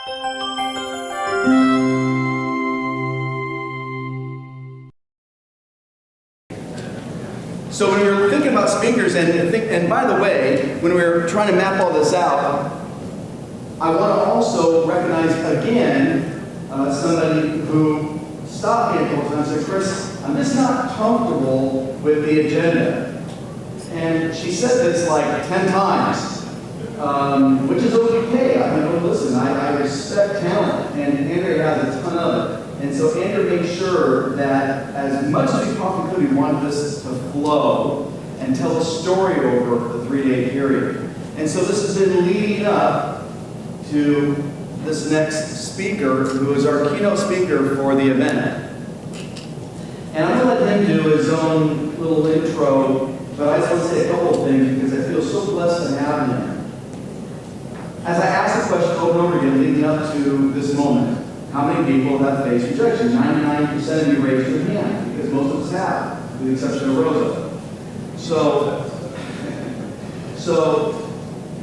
So when we were thinking about speakers, and by the way, when we were trying to map all this out, I want to also recognize again somebody who stopped me a couple times and said, Chris, I'm just not comfortable with the agenda. And she said this like 10 times, which is okay. I mean, listen, I respect talent, and Andrea has a ton of it. And so Andrew made sure that as much as we possibly could, we wanted this to flow and tell a story over the 3-day period. And so this has been leading up to this next speaker, who is our keynote speaker for the event. And I'm going to let him do his own little intro, but I just want to say a couple of things because I feel so blessed to have him. As I asked the question over and over again leading up to this moment, how many people have faced rejection? 99% of you raised your hand, because most of us have, with the exception of Rosa. So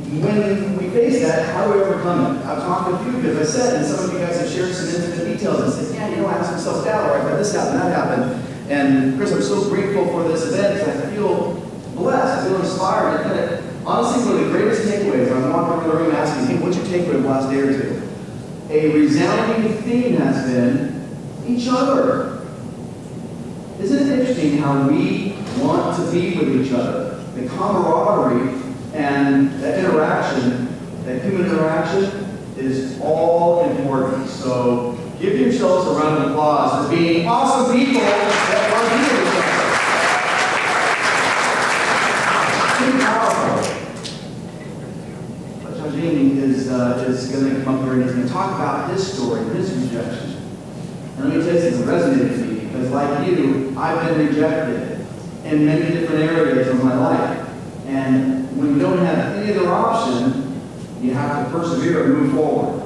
when we face that, how do we overcome it? I've talked with you, because I said, and some of you guys have shared some intimate details and said, yeah, you know, I have some self-doubt, or I've had this happen, that happened. And Chris, I'm so grateful for this event, because I feel blessed, I feel inspired. And honestly, one of the greatest takeaways, I'm walking around the room asking, hey, what'd you take away the last day or two? A resounding theme has been each other. Isn't it interesting how we want to be with each other? The camaraderie and that interaction, that human interaction, is all important. So give yourselves a round of applause for being awesome people that want to be with each other. Pretty powerful. Jiang is going to come up here and he's going to talk about his story, his rejection. And let me tell you, it's resonated with me, because like you, I've been rejected in many different areas of my life. And when you don't have any other option, you have to persevere and move forward.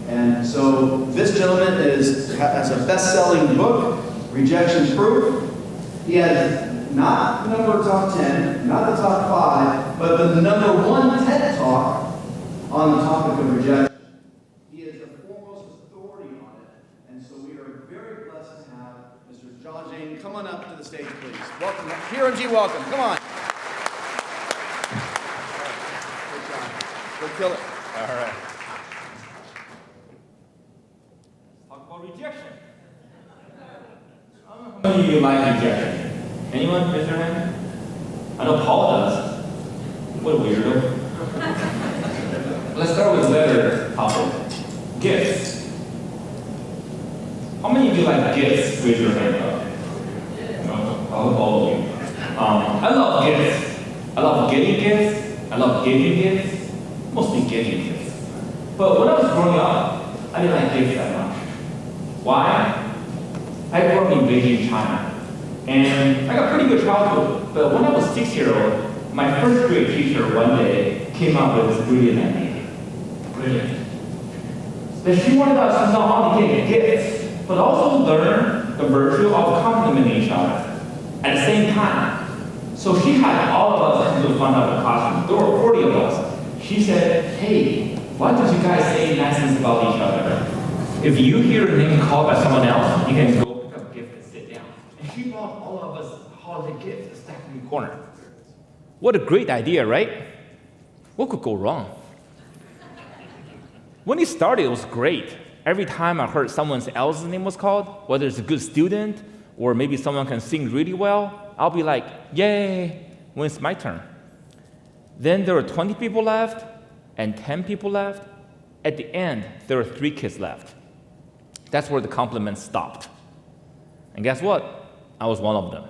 And so this gentleman has a best-selling book, Rejection Proof. He has not the number top 10, not the top 5, but the number 1 TED Talk on the topic of rejection. He is the foremost authority on it, and so we are very blessed to have Mr. Jiang. Come on up to the stage, please. Welcome. G, welcome. Come on. Good job. Go kill it. All right. Let's talk about rejection. How many of you like rejection? Anyone? Raise your hand. I know Paul does. What a weirdo. Let's start with better topic. Gifts. How many of you like gifts? Raise your hand up. No, I hope all of you. I love gifts. I love getting gifts. I love giving gifts. Mostly getting gifts. But when I was growing up, I didn't like gifts that much. Why? I grew up in Beijing, China. And I got pretty good childhood. But when I was 6-year-old, my first grade teacher one day came up with this brilliant idea. Brilliant. That she wanted us to not only get gifts, but also learn the virtue of complimenting each other at the same time. So she had all of us into the front of the classroom. There were 40 of us. She said, hey, why don't you guys say nice things about each other? If you hear your name called by someone else, you can go pick up a gift and sit down. And she brought all of us holiday gifts stacked in the corner. What a great idea, right? What could go wrong? When it started, it was great. Every time I heard someone else's name was called, whether it's a good student or maybe someone can sing really well, I'll be like, yay, when it's my turn. Then there were 20 people left and 10 people left. At the end, there were 3 kids left. That's where the compliments stopped. And guess what? I was one of them.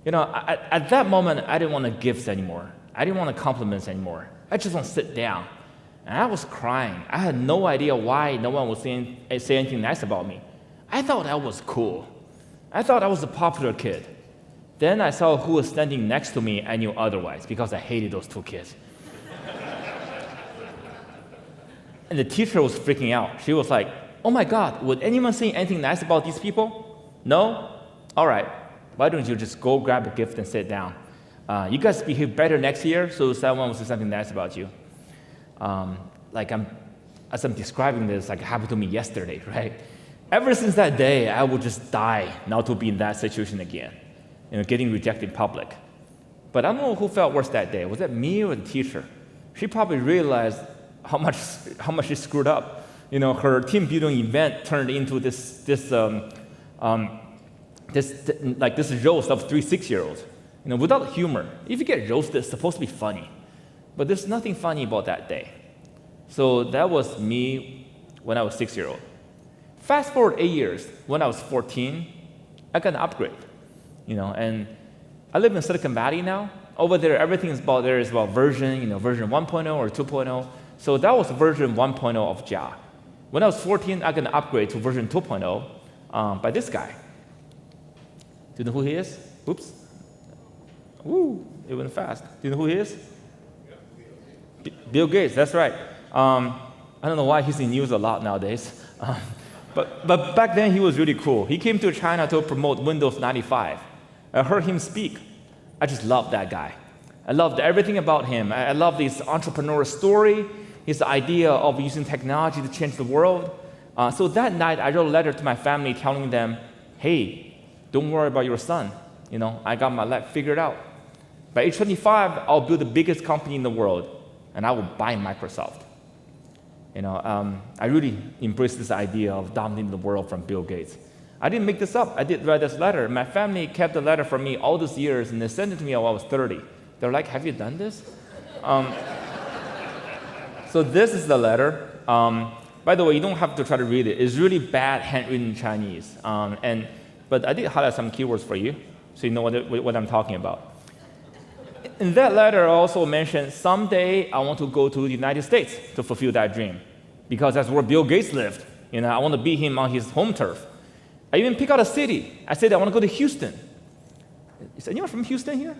You know, at that moment, I didn't want gifts anymore. I didn't want compliments anymore. I just want to sit down. And I was crying. I had no idea why no one would say anything nice about me. I thought I was cool. I thought I was a popular kid. Then I saw who was standing next to me. I knew otherwise because I hated those 2 kids. And the teacher was freaking out. She was like, oh my God, would anyone say anything nice about these people? No? All right. Why don't you just go grab a gift and sit down? You guys behave better next year, so someone will say something nice about you. Like I'm as I'm describing this, like it happened to me yesterday, right? Ever since that day, I would just die not to be in that situation again, getting rejected in public. But I don't know who felt worse that day. Was it me or the teacher? She probably realized how much she screwed up. Her team building event turned into this roast of 3 6-year-olds. Without humor. If you get roasted, it's supposed to be funny. But there's nothing funny about that day. So that was me when I was 6-year-old. Fast forward 8 years, when I was 14, I got an upgrade. And I live in Silicon Valley now. Over there, everything is about version, version 1.0 or 2.0. So that was version 1.0 of Jiang. When I was 14, I got an upgrade to version 2.0 by this guy. Do you know who he is? Oops. Woo, it went fast. Do you know who he is? Bill Gates, that's right. I don't know why he's in news a lot nowadays. But back then, he was really cool. He came to China to promote Windows 95. I heard him speak. I just loved that guy. I loved everything about him. I loved his entrepreneur story, his idea of using technology to change the world. So that night, I wrote a letter to my family telling them, hey, don't worry about your son. I got my life figured out. By age 25, I'll build the biggest company in the world, and I will buy Microsoft. I really embraced this idea of dominating the world from Bill Gates. I didn't make this up. I did write this letter. My family kept the letter from me all these years, and they sent it to me when I was 30. They're like, have you done this? So this is the letter. By the way, you don't have to try to read it. It's really bad handwritten Chinese. But I did highlight some keywords for you, so you know what I'm talking about. In that letter, I also mentioned someday I want to go to the United States to fulfill that dream, because that's where Bill Gates lived. I want to beat him on his home turf. I even pick out a city. I said I want to go to Houston. Is anyone from Houston here?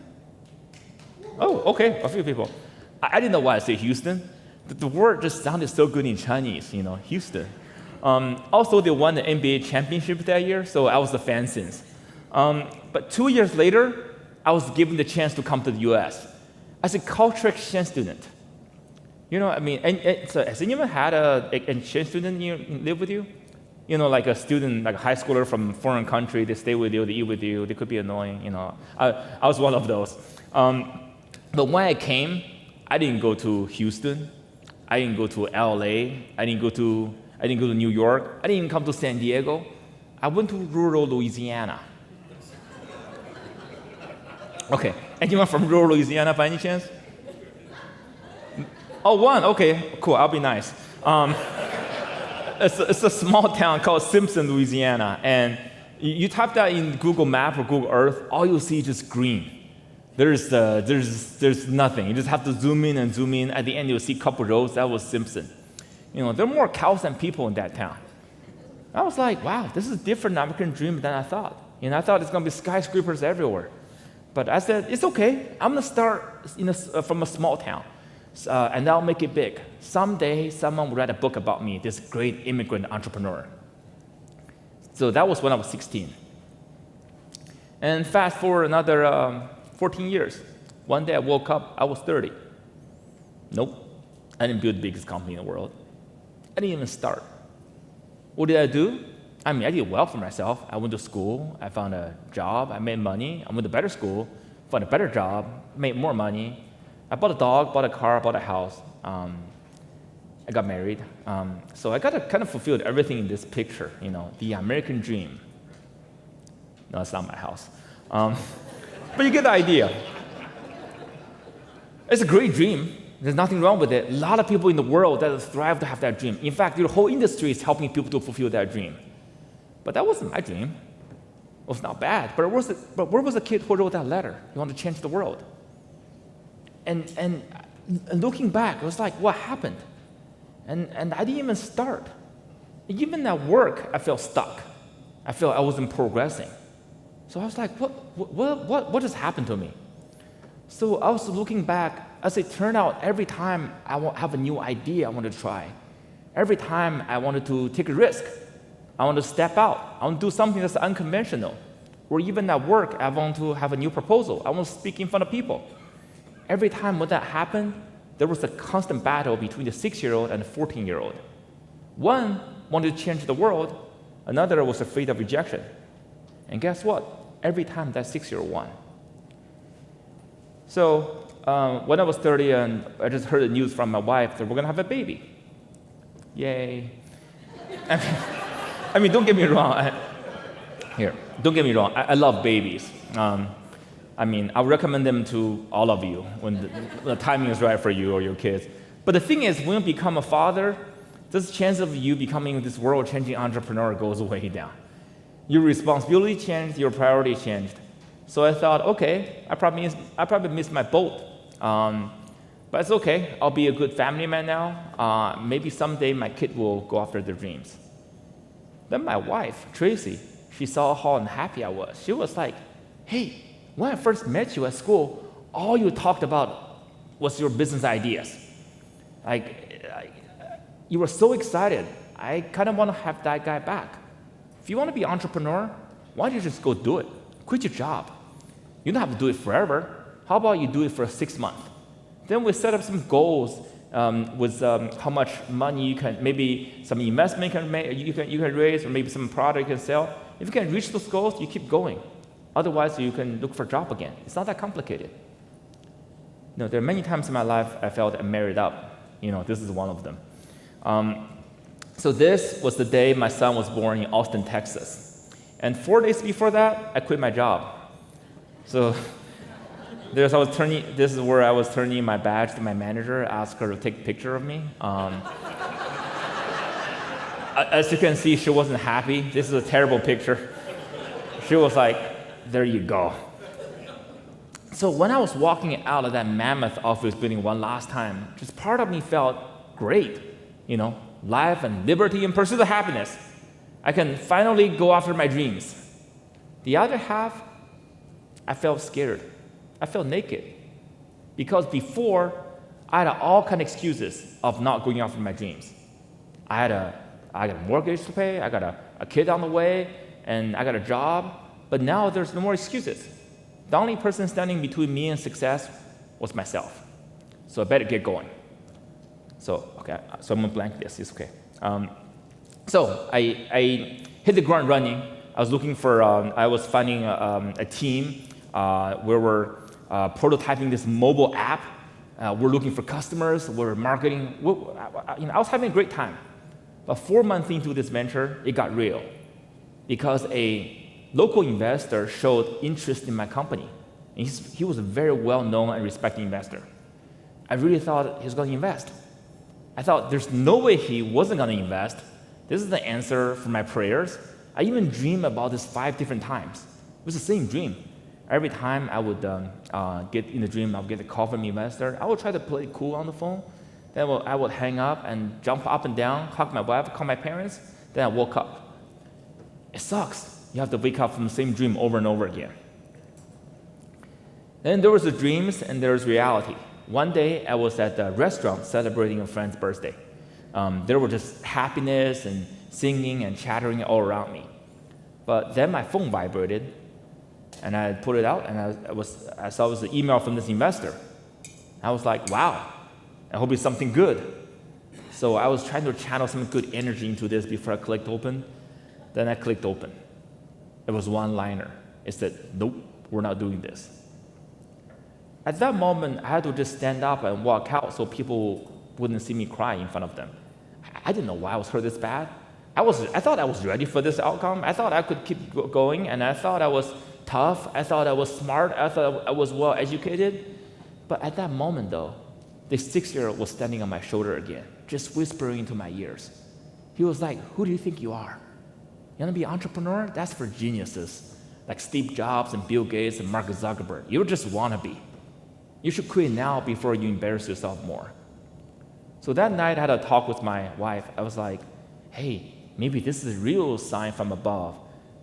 Oh, okay, a few people. I didn't know why I said Houston. The word just sounded so good in Chinese, Houston. Also, they won the NBA championship that year, so I was a fan since. But 2 years later, I was given the chance to come to the U.S. as a culture exchange student. Has anyone had an exchange student live with you? Like a student, like a high schooler from a foreign country, they stay with you, they eat with you, they could be annoying, I was one of those. But when I came, I didn't go to Houston, I didn't go to LA, I didn't go to New York, I didn't even come to San Diego. I went to rural Louisiana. Okay, anyone from rural Louisiana by any chance? Oh, one, okay, cool, I'll be nice. It's a small town called Simpson, Louisiana, and you type that in Google Map or Google Earth, all you'll see is just green. There's nothing. You just have to zoom in and zoom in. At the end, you'll see a couple roads. That was Simpson. There are more cows than people in that town. I was like, wow, this is a different American dream than I thought. I thought it's going to be skyscrapers everywhere. But I said, it's okay. I'm going to start from a small town, and I'll make it big. Someday, someone will write a book about me, this great immigrant entrepreneur. So that was when I was 16. And fast forward another 14 years. One day I woke up, I was 30. Nope, I didn't build the biggest company in the world. I didn't even start. What did I do? I did well for myself. I went to school, I found a job, I made money. I went to better school, found a better job, made more money. I bought a dog, bought a car, bought a house. I got married. So I got to kind of fulfill everything in this picture, the American dream. No, it's not my house. But you get the idea. It's a great dream. There's nothing wrong with it. A lot of people in the world that thrive to have that dream. In fact, your whole industry is helping people to fulfill that dream. But that wasn't my dream. It was not bad. But where was the kid who wrote that letter? He wanted to change the world. And looking back, it was like, what happened? And I didn't even start. Even at work, I felt stuck. I felt I wasn't progressing. So I was like, what just happened to me? So I was looking back, as it turned out, every time I have a new idea I want to try, every time I wanted to take a risk, I want to step out, I want to do something that's unconventional, or even at work, I want to have a new proposal, I want to speak in front of people. Every time when that happened, there was a constant battle between the 6-year-old and the 14-year-old. One wanted to change the world, another was afraid of rejection. And guess what? Every time that 6-year-old won. So when I was 30, and I just heard the news from my wife that we're gonna have a baby. Yay. I mean, don't get me wrong. Don't get me wrong. I love babies. I mean, I would recommend them to all of you when the timing is right for you or your kids. But the thing is, when you become a father, this chance of you becoming this world-changing entrepreneur goes way down. Your responsibility changed, your priority changed. So I thought, okay, I probably missed my boat. But it's okay. I'll be a good family man now. Maybe someday my kid will go after their dreams. Then my wife, Tracy, she saw how unhappy I was. She was like, hey, when I first met you at school, all you talked about was your business ideas. You were so excited. I kind of want to have that guy back. If you want to be an entrepreneur, why don't you just go do it? Quit your job. You don't have to do it forever. How about you do it for 6 months? Then we set up some goals with how much money you can, maybe some investment you can raise, or maybe some product you can sell. If you can reach those goals, you keep going. Otherwise, you can look for a job again. It's not that complicated. There are many times in my life I felt I married up. This is one of them. So this was the day my son was born in Austin, Texas. And 4 days before that, I quit my job. So this is where I was turning my badge to my manager, asked her to take a picture of me. As you can see, she wasn't happy. This is a terrible picture. She was like, there you go. So when I was walking out of that mammoth office building one last time, just part of me felt great. Life and liberty and pursuit of happiness. I can finally go after my dreams. The other half, I felt scared. I felt naked. Because before, I had all kind of excuses of not going after my dreams. I got a mortgage to pay, I got a kid on the way, and I got a job. But now there's no more excuses. The only person standing between me and success was myself. So I better get going. So I'm gonna blank this, it's okay. So I hit the ground running. I was finding a team where we're prototyping this mobile app. We're looking for customers, we're marketing. I was having a great time. But 4 months into this venture, it got real. Because a local investor showed interest in my company. And he was a very well-known and respected investor. I really thought he was going to invest. I thought there's no way he wasn't going to invest. This is the answer for my prayers. I even dreamed about this 5 different times. It was the same dream. Every time I would get in the dream, I would get a call from the investor. I would try to play cool on the phone. Then I would hang up and jump up and down, hug my wife, call my parents. Then I woke up. It sucks. You have to wake up from the same dream over and over again. Then there was the dreams and there was reality. One day I was at a restaurant celebrating a friend's birthday. There was just happiness and singing and chattering all around me. But then my phone vibrated, and I put it out, and I saw it was an email from this investor. I was like, wow, I hope it's something good. So I was trying to channel some good energy into this before I clicked open. Then I clicked open. It was one-liner. It said, nope, we're not doing this. At that moment, I had to just stand up and walk out so people wouldn't see me cry in front of them. I didn't know why I was hurt this bad. I thought I was ready for this outcome. I thought I could keep going, and I thought I was tough. I thought I was smart. I thought I was well-educated. But at that moment, though, the 6-year-old was standing on my shoulder again, just whispering into my ears. He was like, who do you think you are? You want to be an entrepreneur? That's for geniuses, like Steve Jobs and Bill Gates and Mark Zuckerberg. You just want to be. You should quit now before you embarrass yourself more. So that night, I had a talk with my wife. I was like, hey, maybe this is a real sign from above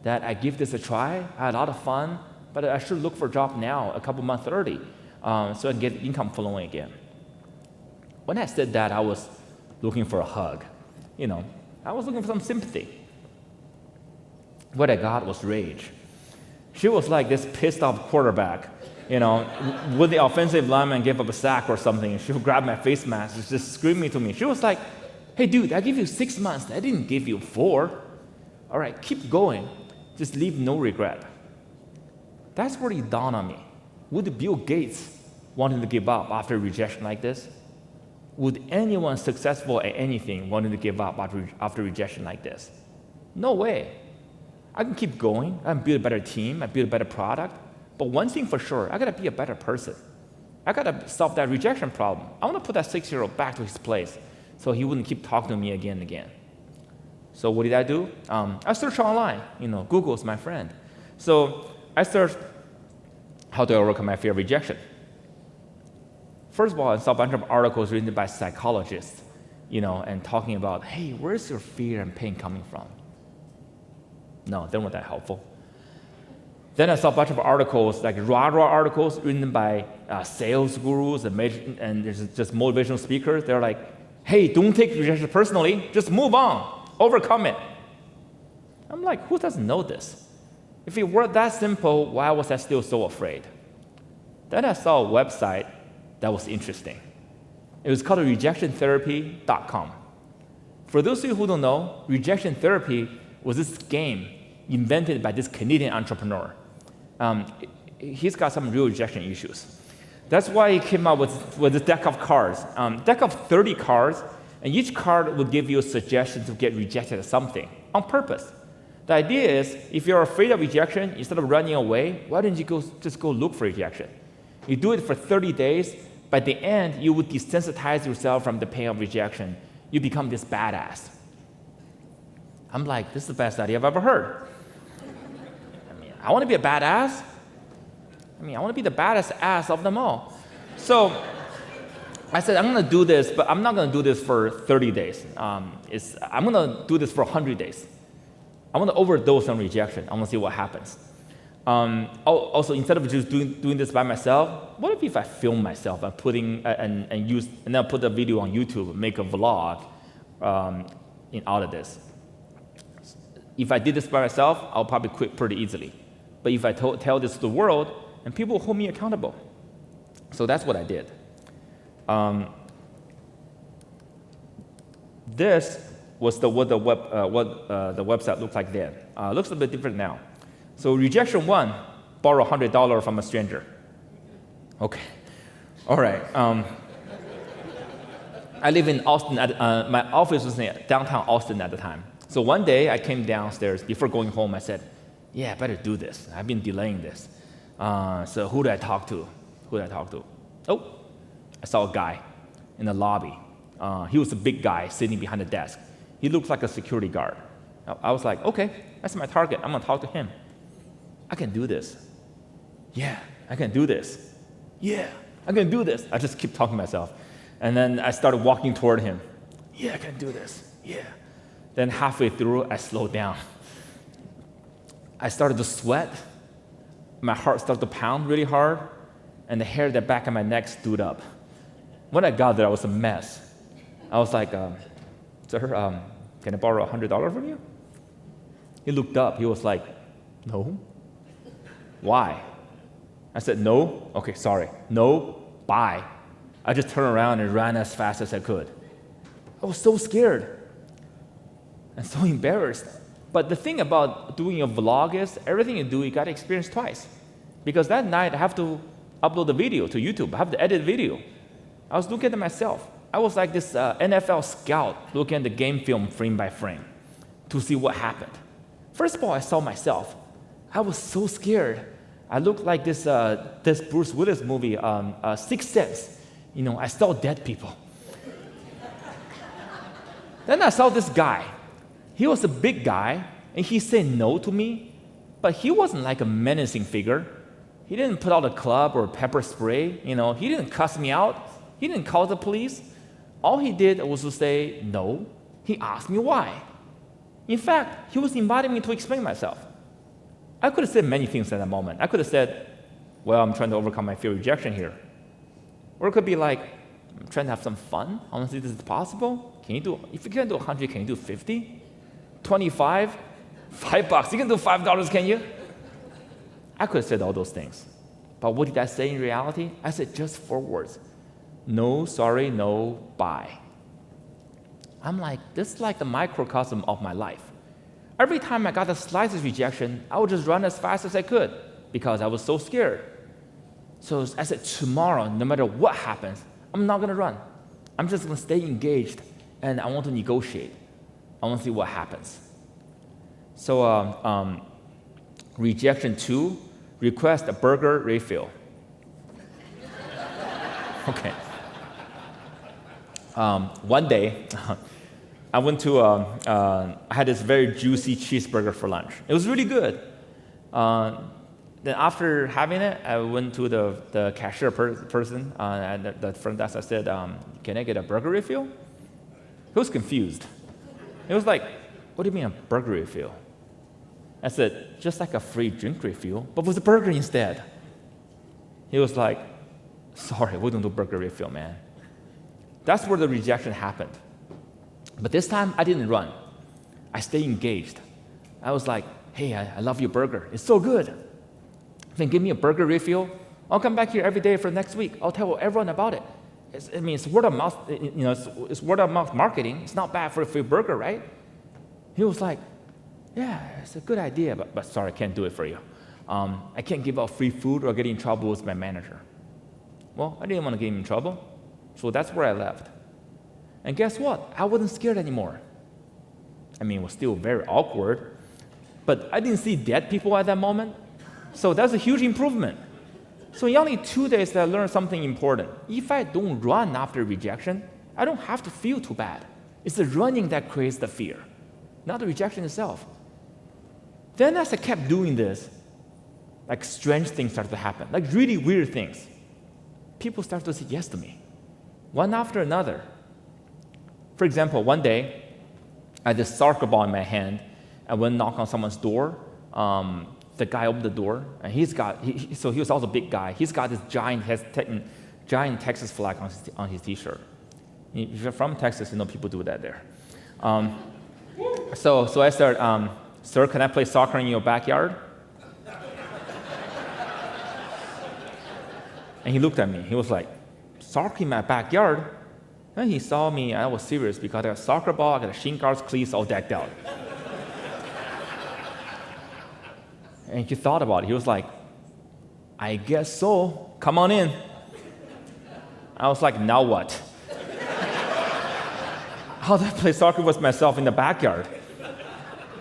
that I give this a try. I had a lot of fun, but I should look for a job now, a couple months early, so I can get income flowing again. When I said that, I was looking for a hug. I was looking for some sympathy. What I got was rage. She was like this pissed off quarterback, with the offensive lineman gave up a sack or something, and she would grab my face mask and just screaming to me. She was like, hey, dude, I give you 6 months. I didn't give you 4. All right, keep going. Just leave no regret. That's where it dawned on me. Would Bill Gates wanting to give up after rejection like this? Would anyone successful at anything wanting to give up after rejection like this? No way. I can keep going. I can build a better team. I build a better product. But one thing for sure, I gotta be a better person. I gotta solve that rejection problem. I wanna put that 6-year-old back to his place so he wouldn't keep talking to me again and again. So what did I do? I searched online. Google's my friend. So I searched, how do I overcome my fear of rejection? First of all, I saw a bunch of articles written by psychologists, and talking about, hey, where's your fear and pain coming from? No, they weren't that helpful. Then I saw a bunch of articles, like rah-rah articles written by sales gurus and there's just motivational speakers. They're like, hey, don't take rejection personally. Just move on. Overcome it. I'm like, who doesn't know this? If it were that simple, why was I still so afraid? Then I saw a website that was interesting. It was called rejectiontherapy.com. For those of you who don't know, rejection therapy was this game invented by this Canadian entrepreneur. He's got some real rejection issues. That's why he came up with a deck of cards, deck of 30 cards, and each card would give you a suggestion to get rejected at something on purpose. The idea is, if you're afraid of rejection, instead of running away, why don't you just go look for rejection? You do it for 30 days. By the end, you would desensitize yourself from the pain of rejection. You become this badass. I'm like, this is the best idea I've ever heard. I want to be a badass. I want to be the baddest ass of them all. So I said, I'm going to do this, but I'm not going to do this for 30 days. I'm going to do this for 100 days. I want to overdose on rejection. I want to see what happens. Also, instead of just doing this by myself, what if I film myself and and then put the video on YouTube, make a vlog out of this? If I did this by myself, I'll probably quit pretty easily. But if I tell this to the world, and people hold me accountable. So that's what I did. This was what the website looked like then. Looks a bit different now. So rejection 1, borrow $100 from a stranger. Okay, all right. I live in Austin. My office was in downtown Austin at the time. So one day I came downstairs. Before going home, I said, yeah, I better do this. I've been delaying this. So who do I talk to? Oh, I saw a guy in the lobby. He was a big guy sitting behind the desk. He looked like a security guard. I was like, okay, that's my target. I'm gonna talk to him. I can do this. Yeah, I can do this. Yeah, I can do this. I just keep talking to myself. And then I started walking toward him. Yeah, I can do this. Yeah. Then halfway through, I slowed down. I started to sweat. My heart started to pound really hard, and the hair at the back of my neck stood up. When I got there, I was a mess. I was like, sir, can I borrow $100 from you? He looked up. He was like, no. Why? I said, no. Okay, sorry. No, bye. I just turned around and ran as fast as I could. I was so scared and so embarrassed. But the thing about doing a vlog is everything you do, you got to experience twice. Because that night, I have to upload the video to YouTube. I have to edit video. I was looking at myself. I was like this NFL scout looking at the game film frame by frame to see what happened. First of all, I saw myself. I was so scared. I looked like this Bruce Willis movie, Sixth Sense. I saw dead people. Then I saw this guy. He was a big guy, and he said no to me, but he wasn't like a menacing figure. He didn't put out a club or pepper spray. He didn't cuss me out. He didn't call the police. All he did was to say no. He asked me why. In fact, he was inviting me to explain myself. I could have said many things at that moment. I could have said, well, I'm trying to overcome my fear of rejection here. Or it could be like, I'm trying to have some fun. I want to see if this is possible. If you can't do 100, can you do 50? 25? $5. You can do $5, can you? I could have said all those things. But what did I say in reality? I said just 4 words. No, sorry, no, bye. I'm like, this is like the microcosm of my life. Every time I got the slightest rejection, I would just run as fast as I could because I was so scared. So I said, tomorrow, no matter what happens, I'm not gonna run. I'm just gonna stay engaged, and I want to negotiate. I want to see what happens. So rejection 2, request a burger refill. Okay. One day, I went to, I had this very juicy cheeseburger for lunch. It was really good. Then after having it, I went to the cashier person at the front desk. I said, can I get a burger refill? He was confused. He was like, what do you mean a burger refill? I said, just like a free drink refill, but with a burger instead. He was like, sorry, we don't do burger refill, man. That's where the rejection happened. But this time, I didn't run. I stayed engaged. I was like, hey, I love your burger. It's so good. Then give me a burger refill. I'll come back here every day for next week. I'll tell everyone about it. It's word of mouth. It's word of mouth marketing. It's not bad for a free burger, right? He was like, yeah, it's a good idea, but sorry, I can't do it for you. I can't give out free food or get in trouble with my manager. Well, I didn't want to get him in trouble, so that's where I left. And guess what? I wasn't scared anymore. I mean, it was still very awkward, but I didn't see dead people at that moment, so that's a huge improvement. So in only 2 days, I learned something important. If I don't run after rejection, I don't have to feel too bad. It's the running that creates the fear, not the rejection itself. Then as I kept doing this, like strange things started to happen, like really weird things. People started to say yes to me, one after another. For example, one day, I had this soccer ball in my hand. I went and knocked on someone's door. The guy opened the door, and he was also a big guy. He's got this giant Texas flag on his T-shirt. If you're from Texas, you know people do that there. So I started, sir, can I play soccer in your backyard? And he looked at me. He was like, soccer in my backyard? And he saw me, and I was serious because I got a soccer ball, I got a shin guards, cleats, all decked out. And he thought about it. He was like, I guess so. Come on in. I was like, now what? How did I play soccer with myself in the backyard?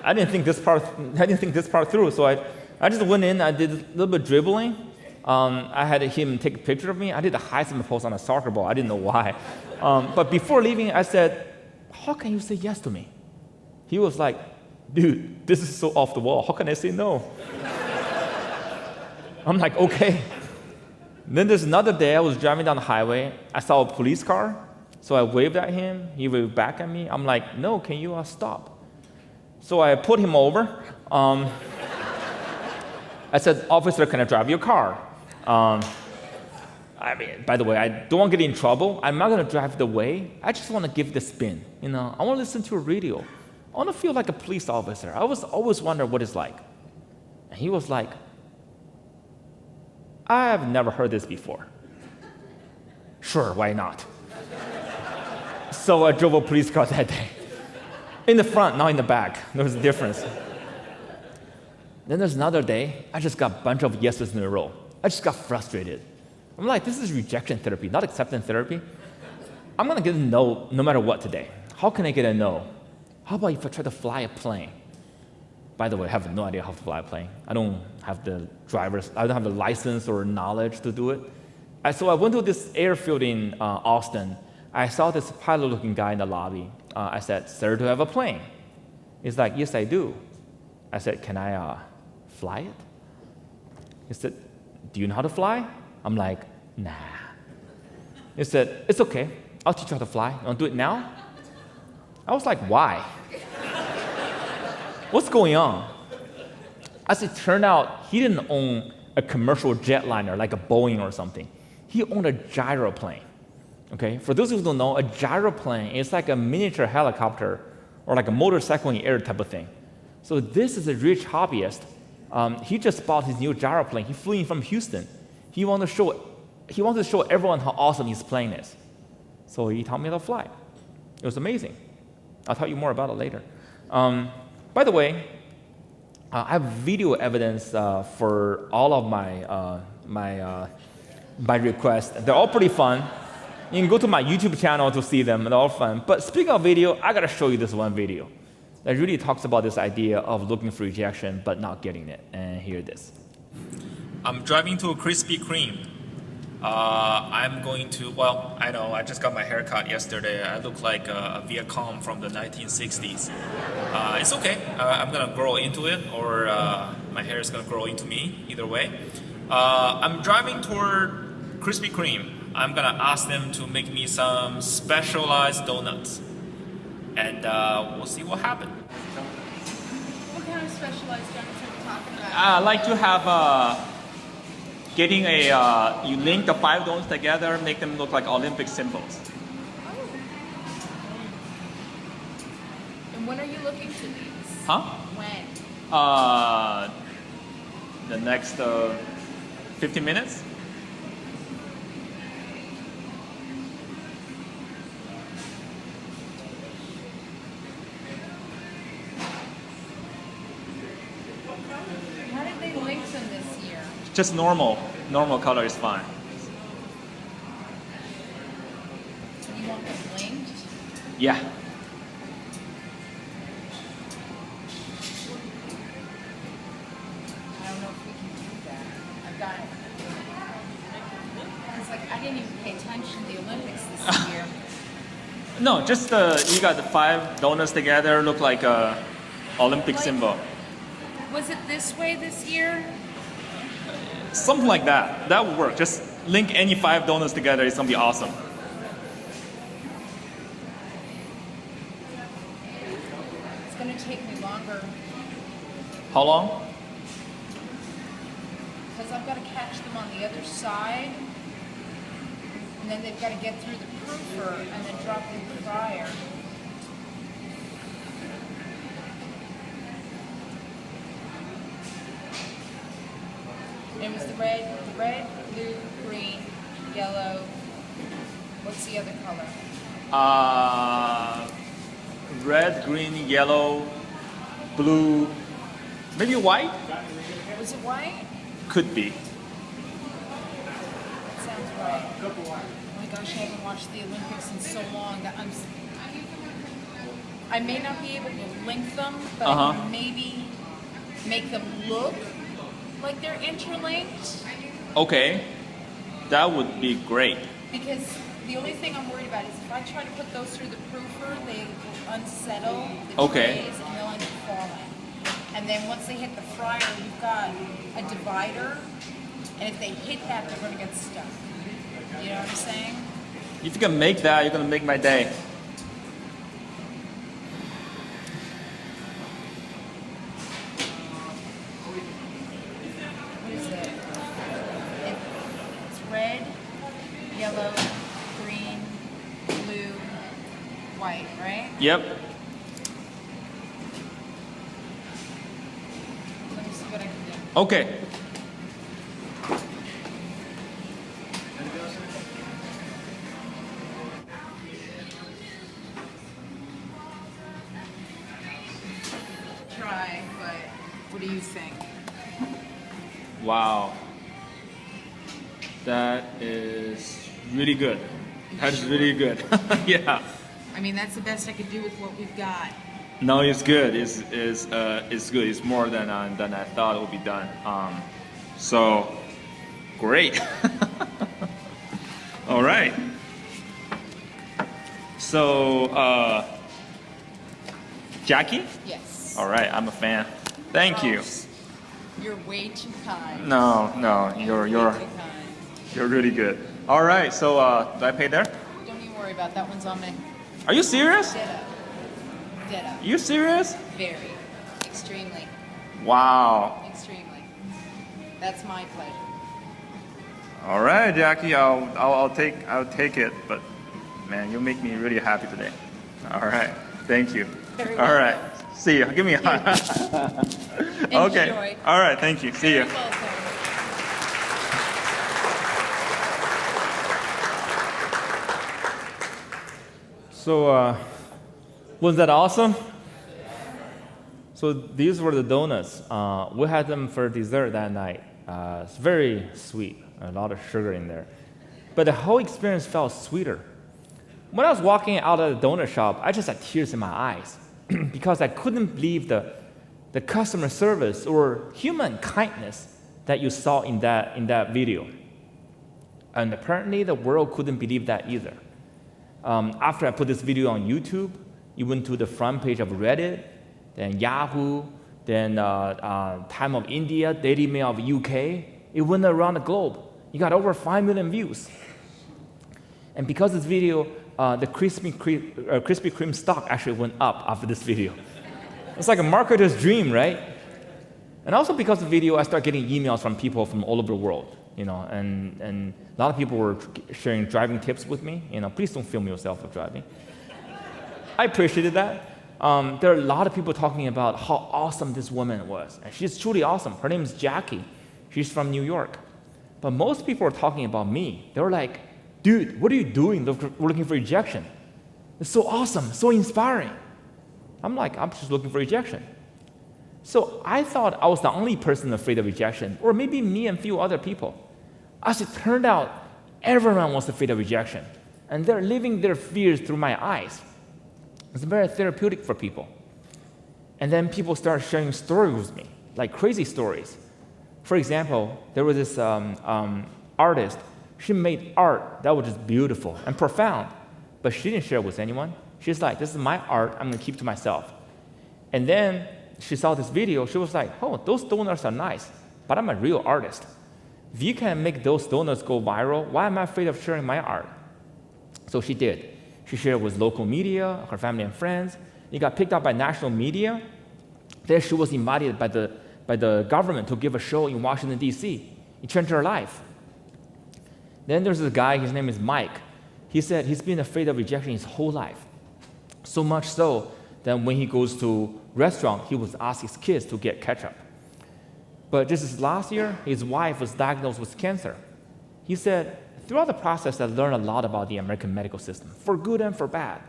I didn't think this part through. So I just went in. I did a little bit dribbling. I had him take a picture of me. I did a Heisman pose on a soccer ball. I didn't know why. But before leaving, I said, how can you say yes to me? He was like, dude, this is so off the wall. How can I say no? I'm like, okay. Then there's another day, I was driving down the highway. I saw a police car, so I waved at him. He waved back at me. I'm like, no, can you stop? So I put him over. I said, officer, can I drive your car? I mean, by the way, I don't want to get in trouble. I'm not going to drive the way. I just want to give it a spin. I want to listen to a radio. I want to feel like a police officer. I was always wonder what it's like. And he was like, I've never heard this before. Sure, why not? So I drove a police car that day. In the front, not in the back. There was a difference. Then there's another day, I just got a bunch of yeses in a row. I just got frustrated. I'm like, this is rejection therapy, not acceptance therapy. I'm going to get a no no matter what today. How can I get a no? How about if I try to fly a plane? By the way, I have no idea how to fly a plane. I don't have the license or knowledge to do it. So I went to this airfield in Austin. I saw this pilot-looking guy in the lobby. I said, sir, do you have a plane? He's like, yes, I do. I said, can I fly it? He said, do you know how to fly? I'm like, nah. He said, it's okay. I'll teach you how to fly. You want to do it now? I was like, why? What's going on? As it turned out, he didn't own a commercial jetliner like a Boeing or something. He owned a gyroplane. Okay? For those who don't know, a gyroplane is like a miniature helicopter or like a motorcycle in the air type of thing. So this is a rich hobbyist. He just bought his new gyroplane. He flew in from Houston. He wanted to show everyone how awesome his plane is. So he taught me how to fly. It was amazing. I'll tell you more about it later. By the way, I have video evidence for all of my requests. They're all pretty fun. You can go to my YouTube channel to see them. They're all fun. But speaking of video, I gotta show you this one video that really talks about this idea of looking for rejection but not getting it. And here it is. I'm driving to a Krispy Kreme. I'm going to, well, I know, I just got my hair cut yesterday. I look like a Viet Cong from the 1960s. It's okay. I'm gonna grow into it, or my hair is gonna grow into me, either way. I'm driving toward Krispy Kreme. I'm gonna ask them to make me some specialized donuts. And we'll see what happens. What kind of specialized donuts are we talking about? I like to have getting a, you link the 5 donuts together, make them look like Olympic symbols. Oh. And when are you looking for these? Huh? When? The next 15 minutes? How did they link them this year? Just normal color is fine. You want them linked? Yeah. I don't know if we can do that. I've got it. It's like I didn't even pay attention to the Olympics this year. No, just you got the 5 donuts together, look like a Olympic symbol. Was it this way this year? Something like that. That would work. Just link any 5 donuts together. It's gonna be awesome. It's going to take me longer How long? because I've got to catch them on the other side. And then they've got to get through the proofer and then drop in the fryer. It was the red, blue, green, yellow. What's the other color? Red, green, yellow, blue, maybe white? Was it white? Could be. That sounds right. Oh my gosh, I haven't watched the Olympics in so long that I may not be able to link them, but I can maybe make them look like they're interlinked. Okay, that would be great. Because the only thing I'm worried about is if I try to put those through the proofer, they will unsettle the trays and they'll end up falling. And then once they hit the fryer, you've got a divider, and if they hit that, they're going to get stuck. You know what I'm saying? If you can make that, you're gonna make my day. What is it? It's red, yellow, green, blue, white, right? Yep. Let me see what I can do. Okay. Try, but what do you think? Wow. That is really good. That is really good. Yeah. I mean, that's the best I could do with what we've got. No, it's good. It's good. It's more than I thought it would be done. So great. All right. So Jackie? Yes. All right, I'm a fan. Thank you. You're way too kind. No, You're you're way too kind. you're really good. All right, so do I pay there? Don't even worry about that one's on me. Are you serious? Ditto. Ditto. You serious? Very. Extremely. Wow. Extremely. That's my pleasure. All right, Jackie, I'll take it, but man, you make me really happy today. All right, thank you. Very All right, welcome. see you. Give me a hug. Okay. Enjoy. All right, thank you. See you. Very welcome. So Was that awesome? So these were the donuts. We had them for dessert that night. It's very sweet, a lot of sugar in there. But the whole experience felt sweeter. When I was walking out of the donut shop, I just had tears in my eyes because I couldn't believe the customer service or human kindness that you saw in that video. And apparently the world couldn't believe that either. After I put this video on YouTube, it went to the front page of Reddit, then Yahoo, then Time of India, Daily Mail of UK. It went around the globe. It got over 5 million views. And because of this video, the Krispy Kreme stock actually went up after this video. It's like a marketer's dream, right? And also because of the video, I started getting emails from people from all over the world, and a lot of people were sharing driving tips with me. Please don't film yourself while driving. I appreciated that. There are a lot of people talking about how awesome this woman was. And she's truly awesome. Her name is Jackie. She's from New York. But most people are talking about me. They were like, dude, what are you doing? We're looking for rejection. It's so awesome, so inspiring. I'm like, I'm just looking for rejection. So I thought I was the only person afraid of rejection, or maybe me and a few other people. As it turned out, everyone was afraid of rejection. And they're living their fears through my eyes. It's very therapeutic for people. And then people started sharing stories with me, like crazy stories. For example, there was this artist. She made art that was just beautiful and profound, but she didn't share it with anyone. She's like, this is my art, I'm gonna keep to myself. And then she saw this video, she was like, oh, those donuts are nice, but I'm a real artist. If you can make those donuts go viral, why am I afraid of sharing my art? So she did. She shared with local media, her family and friends. It got picked up by national media. Then she was invited by the government to give a show in Washington, D.C. It changed her life. Then there's this guy, his name is Mike. He said he's been afraid of rejection his whole life. So much so that when he goes to restaurant, he would ask his kids to get ketchup. But just this last year, his wife was diagnosed with cancer. He said, throughout the process, I learned a lot about the American medical system, for good and for bad.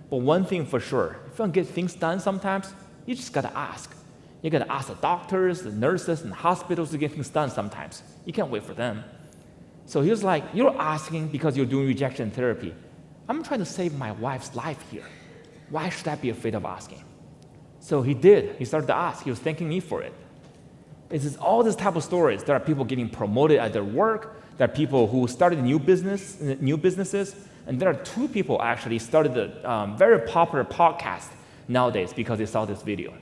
But one thing for sure, if you don't get things done sometimes, you just gotta ask. You gotta ask the doctors, the nurses, and the hospitals to get things done sometimes. You can't wait for them. So he was like, you're asking because you're doing rejection therapy. I'm trying to save my wife's life here. Why should I be afraid of asking? So he did. He started to ask. He was thanking me for it. It's just all this type of stories. There are people getting promoted at their work. There are people who started new businesses. And there are 2 people actually started a very popular podcast nowadays because they saw this video.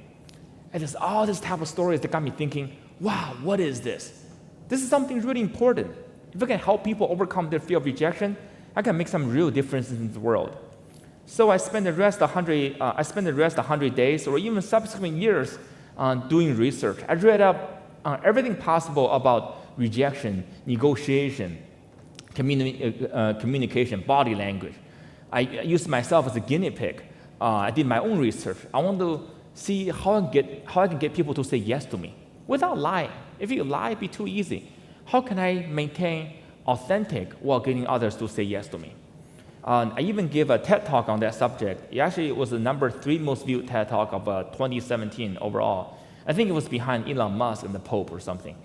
And there's all this type of stories that got me thinking, wow, what is this? This is something really important. If I can help people overcome their fear of rejection, I can make some real differences in the world. So I spent the rest 100 days or even subsequent years doing research. I read up everything possible about rejection, negotiation, communication, body language. I used myself as a guinea pig. I did my own research. I want to see how I can get people to say yes to me without lying. If you lie, it'd be too easy. How can I maintain authentic while getting others to say yes to me? I even gave a TED Talk on that subject. It actually was the number 3 most viewed TED Talk of 2017 overall. I think it was behind Elon Musk and the Pope or something.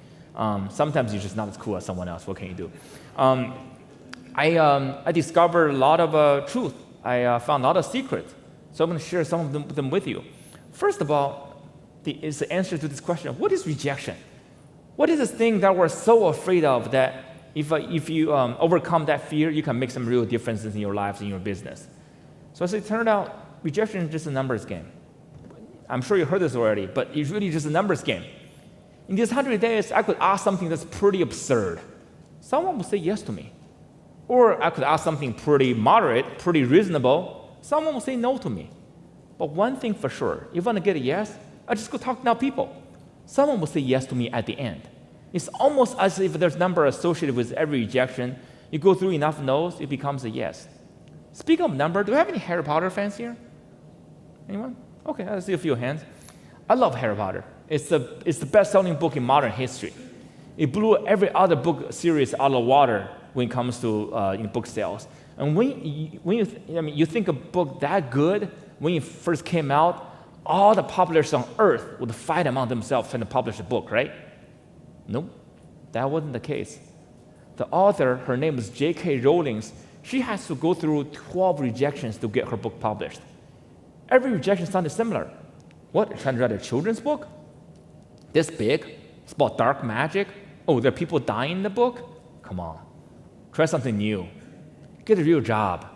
Sometimes you're just not as cool as someone else. What can you do? I discovered a lot of truth. I found a lot of secrets. So I'm going to share some of them with you. First of all, is the answer to this question, what is rejection? What is this thing that we're so afraid of that if you overcome that fear, you can make some real differences in your lives, in your business? So as it turned out, rejection is just a numbers game. I'm sure you heard this already, but it's really just a numbers game. In these 100 days, I could ask something that's pretty absurd. Someone will say yes to me. Or I could ask something pretty moderate, pretty reasonable. Someone will say no to me. But one thing for sure, if I want to get a yes, I just go talk to people. Someone will say yes to me at the end. It's almost as if there's a number associated with every rejection. You go through enough no's, it becomes a yes. Speaking of number, do we have any Harry Potter fans here? Anyone? Okay, I see a few hands. I love Harry Potter. It's the best-selling book in modern history. It blew every other book series out of the water when it comes to book sales. And when you think a book that good when it first came out, all the publishers on earth would fight among themselves trying to publish a book, right? Nope, that wasn't the case. The author, her name is J.K. Rowling, she has to go through 12 rejections to get her book published. Every rejection sounded similar. What, you're trying to write a children's book? This big? It's about dark magic? Oh, there are people dying in the book? Come on, try something new. Get a real job.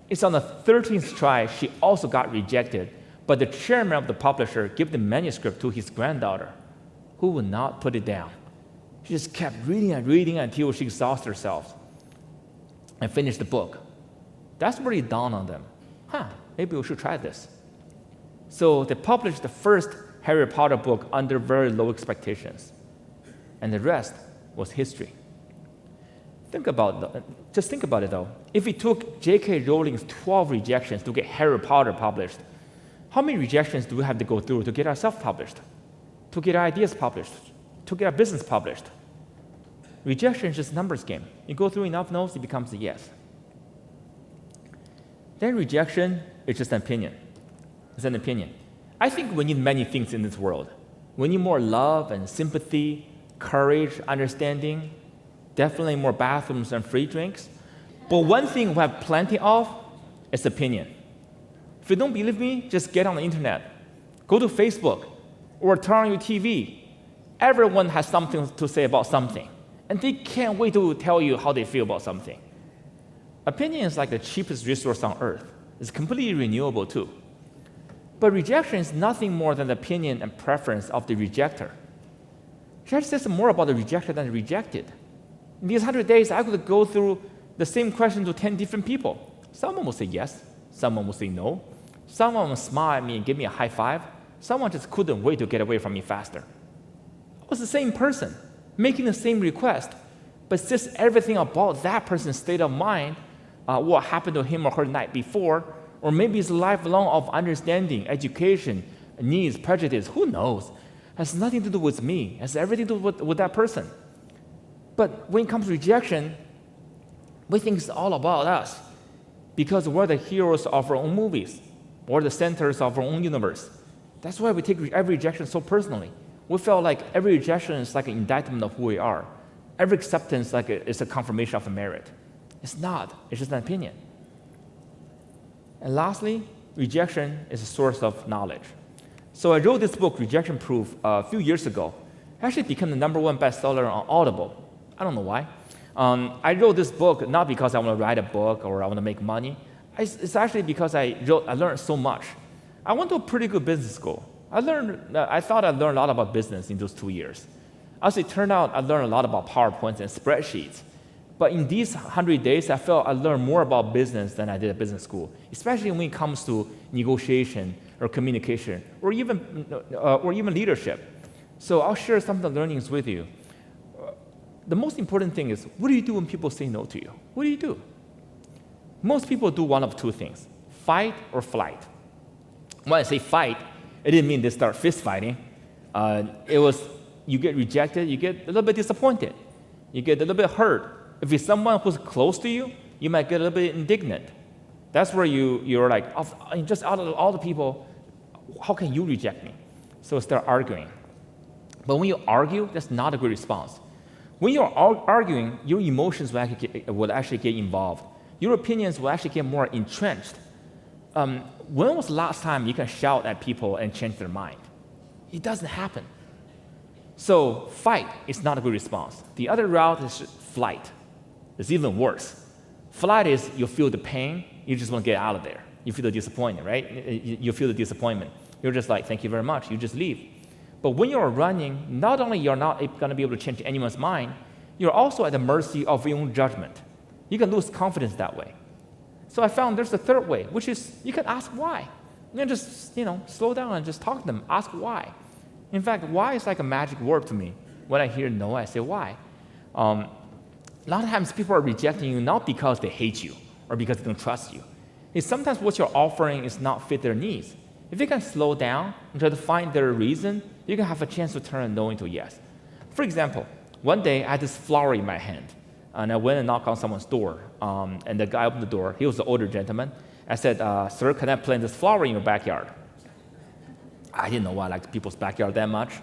It's on the 13th try she also got rejected, but the chairman of the publisher gave the manuscript to his granddaughter, who would not put it down. She just kept reading and reading until she exhausted herself and finished the book. That's where it dawned on them. Maybe we should try this. So they published the first Harry Potter book under very low expectations. And the rest was history. Just think about it though. If it took J.K. Rowling's 12 rejections to get Harry Potter published, how many rejections do we have to go through to get ourselves published, to get our ideas published, to get our business published? Rejection is just a numbers game. You go through enough no's, it becomes a yes. Then rejection is just an opinion. It's an opinion. I think we need many things in this world. We need more love and sympathy, courage, understanding, definitely more bathrooms and free drinks. But one thing we have plenty of is opinion. If you don't believe me, just get on the internet. Go to Facebook or turn on your TV. Everyone has something to say about something, and they can't wait to tell you how they feel about something. Opinion is like the cheapest resource on earth. It's completely renewable too. But rejection is nothing more than the opinion and preference of the rejecter. It says more about the rejecter than the rejected. In these 100 days, I could go through the same question to 10 different people. Someone will say yes, someone will say no. Someone will smile at me and give me a high five. Someone just couldn't wait to get away from me faster. I was the same person, making the same request, but it's just everything about that person's state of mind, what happened to him or her the night before, or maybe it's lifelong of understanding, education, needs, prejudice, who knows? Has nothing to do with me, has everything to do with that person. But when it comes to rejection, we think it's all about us because we're the heroes of our own movies. We're the centers of our own universe. That's why we take every rejection so personally. We feel like every rejection is like an indictment of who we are. Every acceptance is a confirmation of a merit. It's not. It's just an opinion. And lastly, rejection is a source of knowledge. So I wrote this book, Rejection Proof, a few years ago. It actually became the #1 bestseller on Audible. I don't know why. I wrote this book not because I want to write a book or I want to make money. It's actually because I learned so much. I went to a pretty good business school. I thought I learned a lot about business in those 2 years. As it turned out, I learned a lot about PowerPoints and spreadsheets. But in these 100 days, I felt I learned more about business than I did at business school, especially when it comes to negotiation or communication or even leadership. So I'll share some of the learnings with you. The most important thing is, what do you do when people say no to you? What do you do? Most people do one of two things, fight or flight. When I say fight, it didn't mean they start fist fighting. It was, you get rejected, you get a little bit disappointed. You get a little bit hurt. If it's someone who's close to you, you might get a little bit indignant. That's where you're like, just out of all the people, how can you reject me? So start arguing. But when you argue, that's not a good response. When you're arguing, your emotions will actually get involved. Your opinions will actually get more entrenched. When was the last time you can shout at people and change their mind? It doesn't happen. So fight is not a good response. The other route is flight. It's even worse. Flight is you feel the pain, you just want to get out of there. You feel the disappointment, right? You feel the disappointment. You're just like, thank you very much, you just leave. But when you're running, not only you're not going to be able to change anyone's mind, you're also at the mercy of your own judgment. You can lose confidence that way. So I found there's a third way, which is you can ask why. You can just, slow down and just talk to them, ask why. In fact, why is like a magic word to me. When I hear no, I say why. A lot of times people are rejecting you not because they hate you or because they don't trust you. It's sometimes what you're offering is not fit their needs. If you can slow down and try to find their reason, you can have a chance to turn a no into a yes. For example, one day I had this flower in my hand, and I went and knocked on someone's door, and the guy opened the door. He was an older gentleman, I said, sir, can I plant this flower in your backyard? I didn't know I liked people's backyard that much.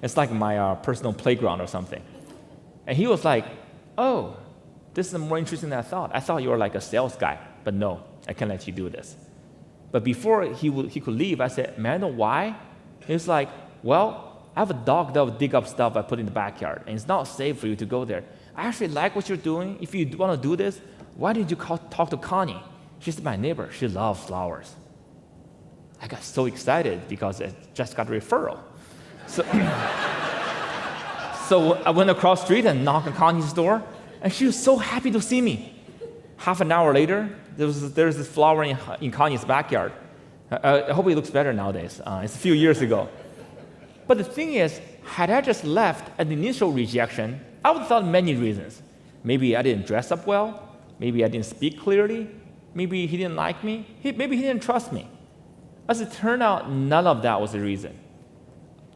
It's like my personal playground or something. And he was like, oh, this is more interesting than I thought. I thought you were like a sales guy, but no, I can't let you do this. But before he could leave, I said, may I know why? He was like, well, I have a dog that will dig up stuff I put in the backyard, and it's not safe for you to go there. I actually like what you're doing. If you want to do this, why didn't you talk to Connie? She's my neighbor. She loves flowers. I got so excited because I just got a referral. So, so I went across the street and knocked on Connie's door, and she was so happy to see me. Half an hour later, there's this flower in Connie's backyard. I hope it looks better nowadays. It's a few years ago. But the thing is, had I just left at the initial rejection, I would have thought many reasons. Maybe I didn't dress up well. Maybe I didn't speak clearly. Maybe he didn't like me. Maybe he didn't trust me. As it turned out, none of that was the reason.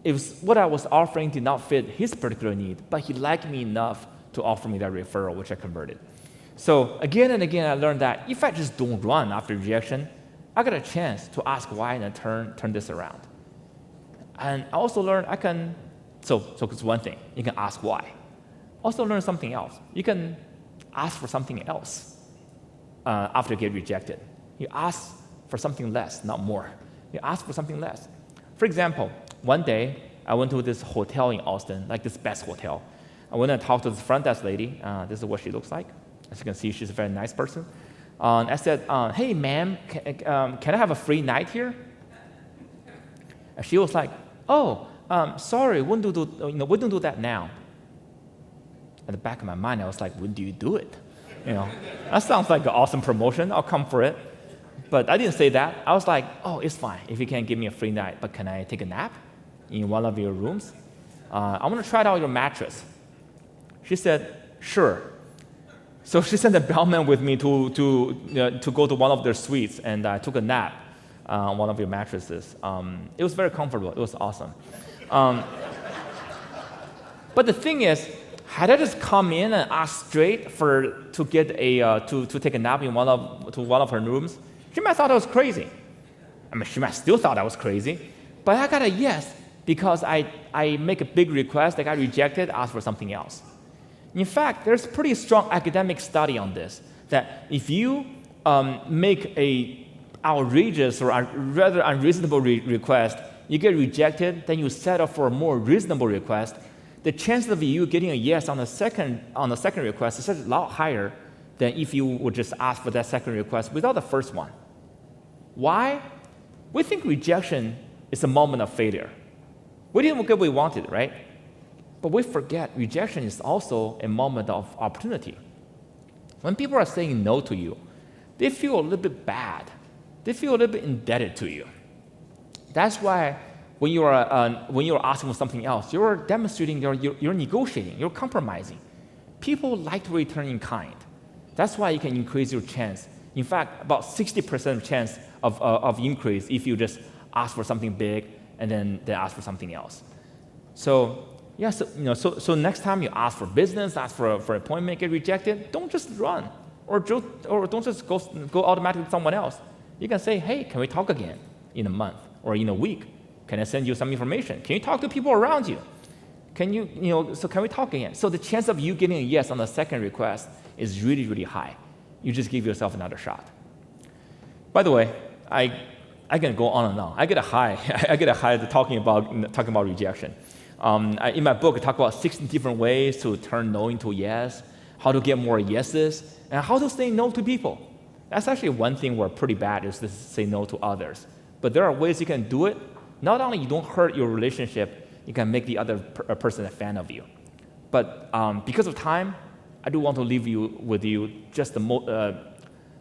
It was what I was offering did not fit his particular need, but he liked me enough to offer me that referral, which I converted. So again and again, I learned that if I just don't run after rejection, I got a chance to ask why and then turn this around. And I also learned I can, so it's one thing, you can ask why. Also learn something else. You can ask for something else after you get rejected. You ask for something less, not more. You ask for something less. For example, one day, I went to this hotel in Austin, like this best hotel. I went and talked to the front desk lady. This is what she looks like. As you can see, she's a very nice person. I said, hey, ma'am, can I have a free night here? And she was like, oh, sorry, we don't do that now. At the back of my mind, I was like, when do you do it? That sounds like an awesome promotion. I'll come for it. But I didn't say that. I was like, oh, it's fine if you can't give me a free night, but can I take a nap in one of your rooms? I want to try out your mattress. She said, sure. So she sent a bellman with me to go to one of their suites, and I took a nap on one of your mattresses. It was very comfortable. It was awesome. But the thing is, had I just come in and asked straight to take a nap in one of her rooms, she might have thought I was crazy. I mean, she might still thought I was crazy, but I got a yes because I make a big request, I got rejected, asked for something else. In fact, there's a pretty strong academic study on this, that if you make a outrageous or rather unreasonable request, you get rejected, then you settle for a more reasonable request, the chances of you getting a yes on the second request is a lot higher than if you would just ask for that second request without the first one. Why? We think rejection is a moment of failure. We didn't get what we wanted, right? But we forget rejection is also a moment of opportunity. When people are saying no to you, they feel a little bit bad. They feel a little bit indebted to you. That's why when you're asking for something else, you're demonstrating, you're negotiating, you're compromising. People like to return in kind. That's why you can increase your chance. In fact, about 60% chance of increase if you just ask for something big and then ask for something else. So yeah, so next time you ask for business, ask for an appointment, get rejected, don't just run or don't just go automatically to someone else. You can say, hey, can we talk again in a month or in a week? Can I send you some information? Can you talk to people around you? Can we talk again? So the chance of you getting a yes on the second request is really, really high. You just give yourself another shot. By the way, I can go on and on. I get a high. I get a high talking about rejection. In my book, I talk about 16 different ways to turn no into yes, how to get more yeses, and how to say no to people. That's actually one thing we're pretty bad is to say no to others. But there are ways you can do it. Not only you don't hurt your relationship, you can make the other person a fan of you. But because of time, I do want to leave with you just one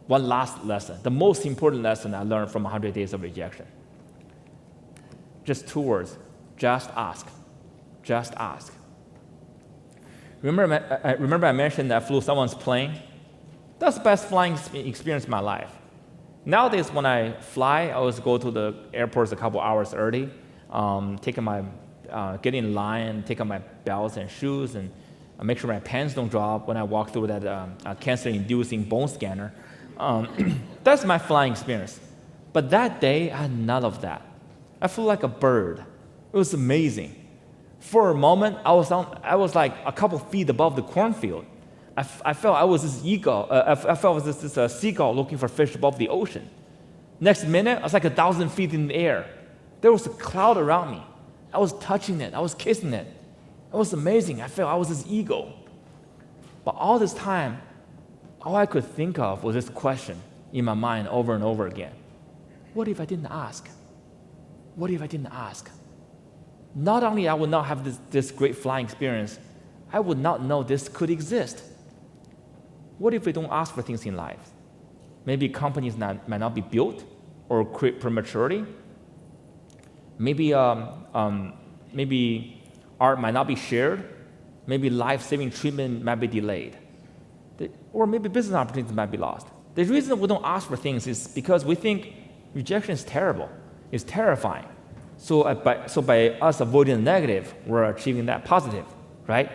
last lesson, the most important lesson I learned from 100 Days of Rejection. Just 2 words, just ask. Just ask. Remember I mentioned that I flew someone's plane? That's the best flying experience in my life. Nowadays, when I fly, I always go to the airports a couple hours early, get in line, take out my belts and shoes, and make sure my pants don't drop when I walk through that cancer-inducing bone scanner. That's my flying experience. But that day, I had none of that. I flew like a bird. It was amazing. For a moment, I was like a couple feet above the cornfield. I felt I was this eagle. I felt I was this seagull looking for fish above the ocean. Next minute, I was like 1,000 feet in the air. There was a cloud around me. I was touching it. I was kissing it. It was amazing. I felt I was this eagle. But all this time, all I could think of was this question in my mind over and over again. What if I didn't ask? What if I didn't ask? Not only I would not have this great flying experience, I would not know this could exist. What if we don't ask for things in life? Maybe companies might not be built or create prematurely. Maybe maybe art might not be shared. Maybe life-saving treatment might be delayed. Or maybe business opportunities might be lost. The reason we don't ask for things is because we think rejection is terrible. It's terrifying. So by us avoiding the negative, we're achieving that positive, right?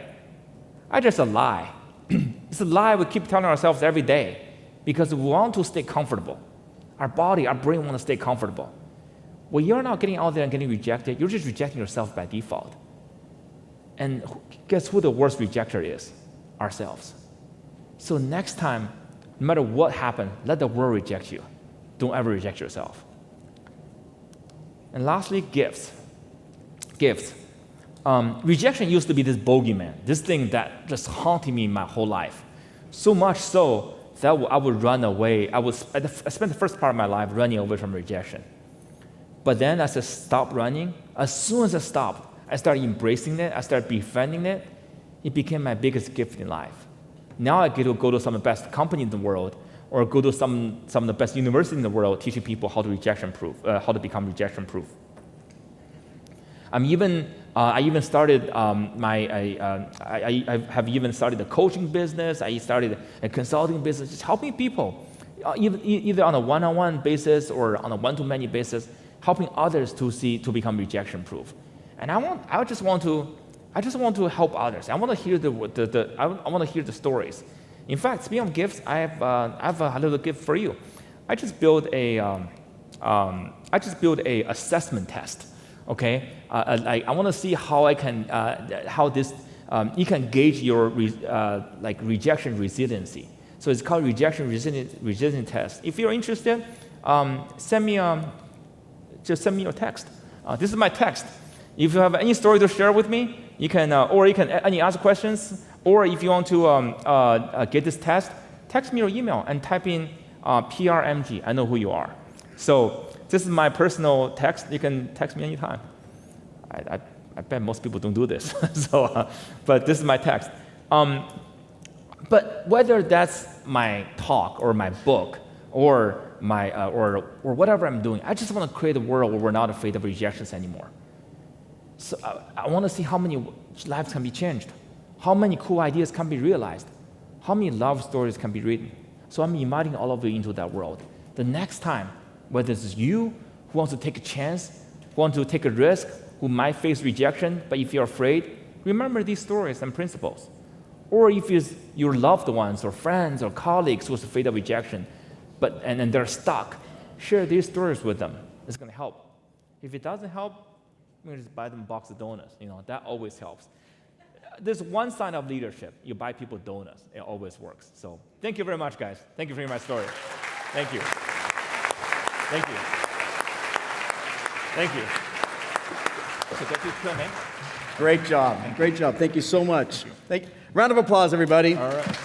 That's just a lie. It's a lie we keep telling ourselves every day because we want to stay comfortable. Our body, our brain want to stay comfortable. When you're not getting out there and getting rejected, you're just rejecting yourself by default. And guess who the worst rejecter is? Ourselves. So next time, no matter what happens, let the world reject you. Don't ever reject yourself. And lastly, gifts. Gifts. Rejection used to be this bogeyman, this thing that just haunted me my whole life. So much so that I would run away. I spent the first part of my life running away from rejection. But then as I stopped running, as soon as I stopped, I started embracing it, I started befriending it. It became my biggest gift in life. Now I get to go to some of the best companies in the world, or go to some of the best universities in the world, teaching people how to become rejection-proof. I even started I have even started a coaching business. I started a consulting business, just helping people, either on a one-on-one basis or on a one-to-many basis, helping others to become rejection-proof. And I just want to help others. I want to hear I want to hear the stories. In fact, speaking of gifts, I have a little gift for you. I just built a assessment test. Okay, I want to see how you can gauge your rejection resiliency. So it's called rejection resilience test. If you're interested, send me your text. This is my text. If you have any story to share with me, you can any other questions, or if you want to get this test, text me your email and type in PRMG. I know who you are. So this is my personal text. You can text me anytime. I bet most people don't do this. But this is my text. But whether that's my talk or my book or or whatever I'm doing, I just want to create a world where we're not afraid of rejections anymore. So I want to see how many lives can be changed, how many cool ideas can be realized, how many love stories can be written. So I'm inviting all of you into that world. The next time, whether it's you who wants to take a chance, who wants to take a risk, who might face rejection, but if you're afraid, remember these stories and principles. Or if it's your loved ones or friends or colleagues who's afraid of rejection, and they're stuck, share these stories with them. It's going to help. If it doesn't help, I'm going to just buy them a box of donuts. That always helps. There's one sign of leadership. You buy people donuts. It always works. So thank you very much, guys. Thank you for hearing my story. Thank you. Thank you. Thank you. So get to Q&A. Great job. Great job. Thank you so much. Round of applause, everybody. All right.